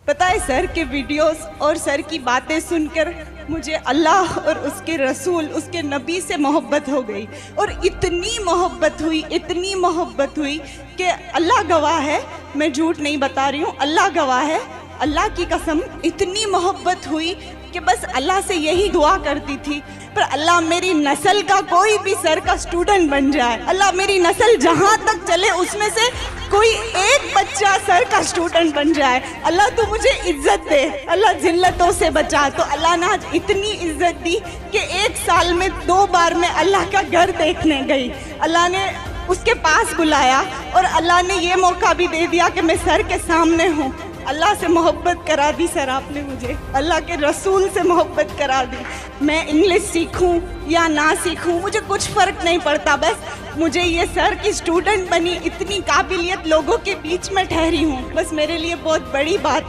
पता है सर के वीडियोस और सर की बातें सुनकर मुझे अल्लाह और उसके रसूल, उसके नबी से मोहब्बत हो गई। और इतनी मोहब्बत हुई कि अल्लाह गवाह है, मैं झूठ नहीं बता रही हूँ, अल्लाह गवाह है, अल्लाह की कसम, इतनी मोहब्बत हुई कि बस अल्लाह से यही दुआ करती थी, पर अल्लाह मेरी नस्ल का कोई भी सर का स्टूडेंट बन जाए, अल्लाह मेरी नस्ल जहाँ तक चले उसमें से कोई एक बच्चा सर का स्टूडेंट बन जाए। अल्लाह तू मुझे इज्जत दे, अल्लाह जिल्लतों से बचा। तो अल्लाह ने आज इतनी इज्जत दी कि 1 साल में 2 बार मैं अल्लाह का घर देखने गई। अल्लाह ने उसके पास बुलाया और अल्लाह ने ये मौका भी दे दिया कि मैं सर के सामने हूँ। अल्लाह से मोहब्बत करा दी सर आपने मुझे, अल्लाह के रसूल से मोहब्बत करा दी। मैं इंग्लिश सीखूं या ना सीखूं मुझे कुछ फ़र्क नहीं पड़ता, बस मुझे ये सर की स्टूडेंट बनी, इतनी काबिलियत लोगों के बीच में ठहरी हूँ, बस मेरे लिए बहुत बड़ी बात